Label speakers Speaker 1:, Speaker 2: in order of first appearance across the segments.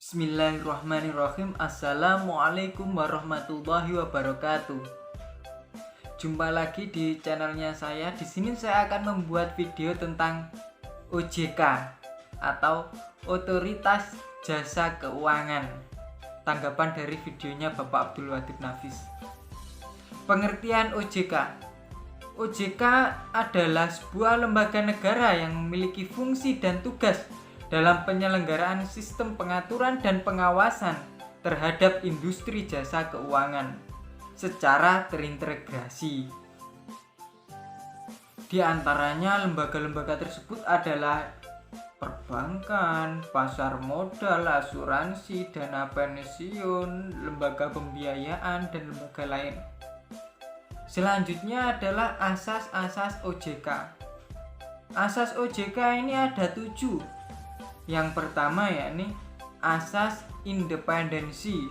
Speaker 1: Bismillahirrahmanirrahim. Assalamualaikum warahmatullahi wabarakatuh. Jumpa lagi di channelnya saya. Di sini saya akan membuat video tentang OJK atau Otoritas Jasa Keuangan. Tanggapan dari videonya Bapak Abdul Wadid Nafis. Pengertian OJK. OJK adalah sebuah lembaga negara yang memiliki fungsi dan tugas dalam penyelenggaraan sistem pengaturan dan pengawasan terhadap industri jasa keuangan secara terintegrasi. Di antaranya lembaga-lembaga tersebut adalah perbankan, pasar modal, asuransi, dana pensiun, lembaga pembiayaan, dan lembaga lain. Selanjutnya adalah asas-asas OJK. Asas OJK ini ada 7. Yang pertama yakni asas independensi,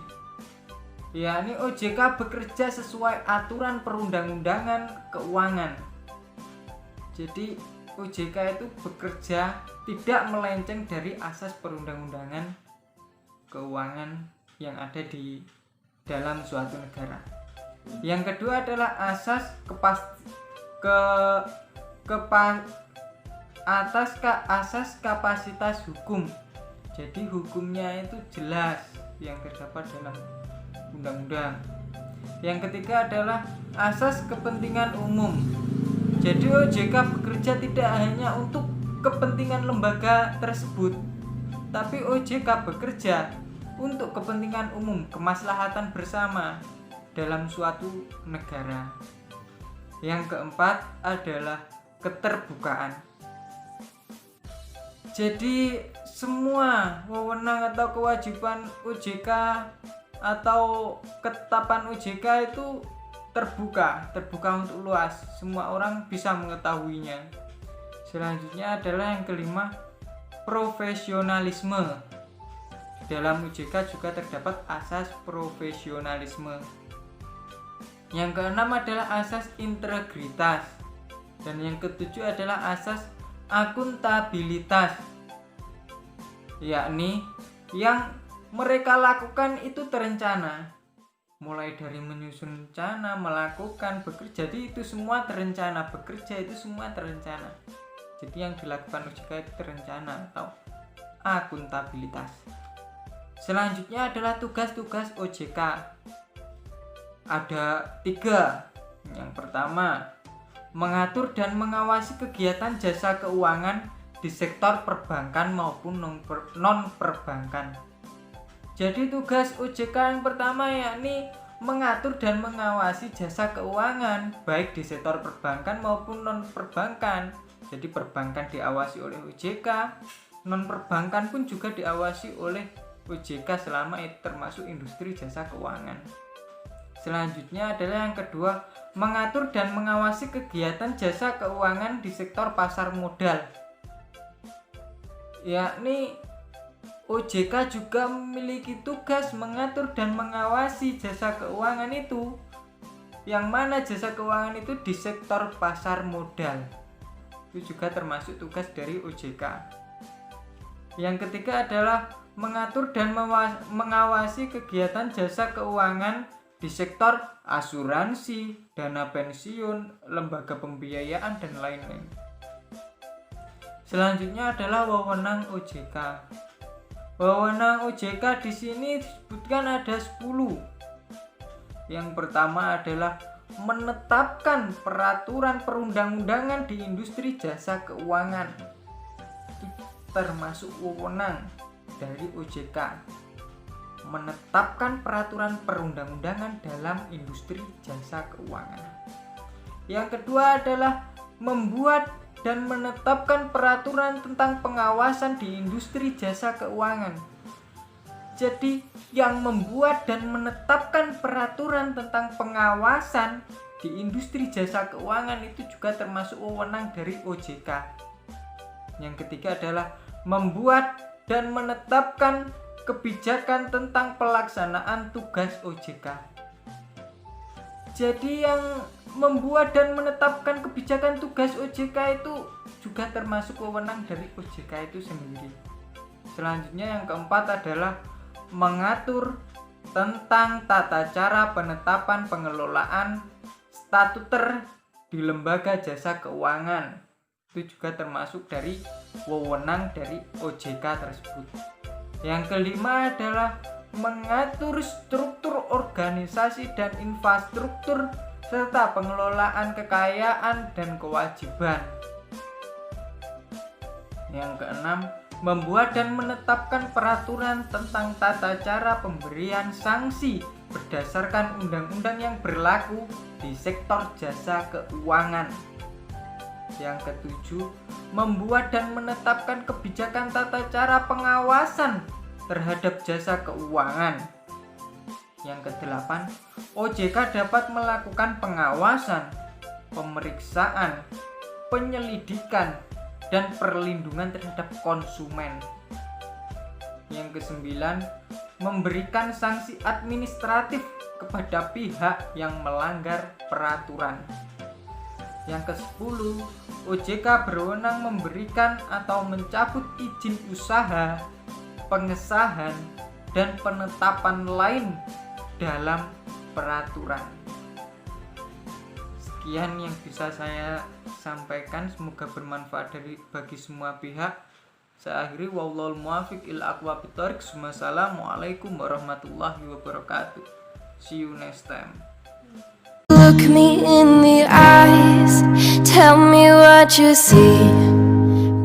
Speaker 1: yakni OJK bekerja sesuai aturan perundang-undangan keuangan. Jadi OJK itu bekerja tidak melenceng dari asas perundang-undangan keuangan yang ada di dalam suatu negara. Yang kedua adalah asas asas kapasitas hukum. Jadi hukumnya itu jelas yang terdapat dalam undang-undang. Yang ketiga adalah asas kepentingan umum. Jadi OJK bekerja tidak hanya untuk kepentingan lembaga tersebut, tapi OJK bekerja untuk kepentingan umum, kemaslahatan bersama dalam suatu negara. Yang keempat adalah keterbukaan. Jadi semua wewenang atau kewajiban OJK atau ketetapan OJK itu terbuka untuk luas. Semua orang bisa mengetahuinya. Selanjutnya adalah yang kelima, profesionalisme. Dalam OJK juga terdapat asas profesionalisme. Yang keenam adalah asas integritas. Dan yang ketujuh adalah asas akuntabilitas, yakni yang mereka lakukan itu terencana, mulai dari menyusun rencana, melakukan, bekerja. Jadi itu semua terencana, bekerja itu semua terencana. Jadi yang dilakukan OJK itu terencana atau akuntabilitas. Selanjutnya adalah tugas-tugas OJK. Ada 3. Yang pertama, mengatur dan mengawasi kegiatan jasa keuangan di sektor perbankan maupun non-perbankan. Jadi tugas OJK yang pertama yakni mengatur dan mengawasi jasa keuangan baik di sektor perbankan maupun non-perbankan. Jadi perbankan diawasi oleh OJK, non-perbankan pun juga diawasi oleh OJK selama itu termasuk industri jasa keuangan. Selanjutnya adalah yang kedua, mengatur dan mengawasi kegiatan jasa keuangan di sektor pasar modal. Yakni OJK juga memiliki tugas mengatur dan mengawasi jasa keuangan itu. Yang mana jasa keuangan itu di sektor pasar modal. Itu juga termasuk tugas dari OJK. Yang ketiga adalah mengatur dan mengawasi kegiatan jasa keuangan di sektor asuransi, dana pensiun, lembaga pembiayaan, dan lain-lain. Selanjutnya adalah wewenang OJK. Wewenang OJK di sini disebutkan ada 10. Yang pertama adalah menetapkan peraturan perundang-undangan di industri jasa keuangan. Itu termasuk wewenang dari OJK. Menetapkan peraturan perundang-undangan dalam industri jasa keuangan. Yang kedua adalah membuat dan menetapkan peraturan tentang pengawasan di industri jasa keuangan. Jadi yang membuat dan menetapkan peraturan tentang pengawasan di industri jasa keuangan itu juga termasuk wewenang dari OJK. Yang ketiga adalah membuat dan menetapkan kebijakan tentang pelaksanaan tugas OJK. Jadi yang membuat dan menetapkan kebijakan tugas OJK itu juga termasuk wewenang dari OJK itu sendiri. Selanjutnya yang keempat adalah mengatur tentang tata cara penetapan pengelolaan statuter di lembaga jasa keuangan. Itu juga termasuk dari wewenang dari OJK tersebut. Yang kelima adalah mengatur struktur organisasi dan infrastruktur serta pengelolaan kekayaan dan kewajiban. Yang keenam, membuat dan menetapkan peraturan tentang tata cara pemberian sanksi berdasarkan undang-undang yang berlaku di sektor jasa keuangan. Yang ketujuh, membuat dan menetapkan kebijakan tata cara pengawasan terhadap jasa keuangan. Yang kedelapan, OJK dapat melakukan pengawasan, pemeriksaan, penyelidikan, dan perlindungan terhadap konsumen. Yang kesembilan, memberikan sanksi administratif kepada pihak yang melanggar peraturan. Yang ke-10, OJK berwenang memberikan atau mencabut izin usaha, pengesahan, dan penetapan lain dalam peraturan. Sekian yang bisa saya sampaikan, semoga bermanfaat bagi semua pihak. Saya akhiri, wallahul muwaffiq ila aqwamit thoriq. Wassalamualaikum warahmatullahi wabarakatuh. See you next time.
Speaker 2: Look me in the eyes, tell me what you see.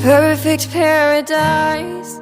Speaker 2: Perfect paradise.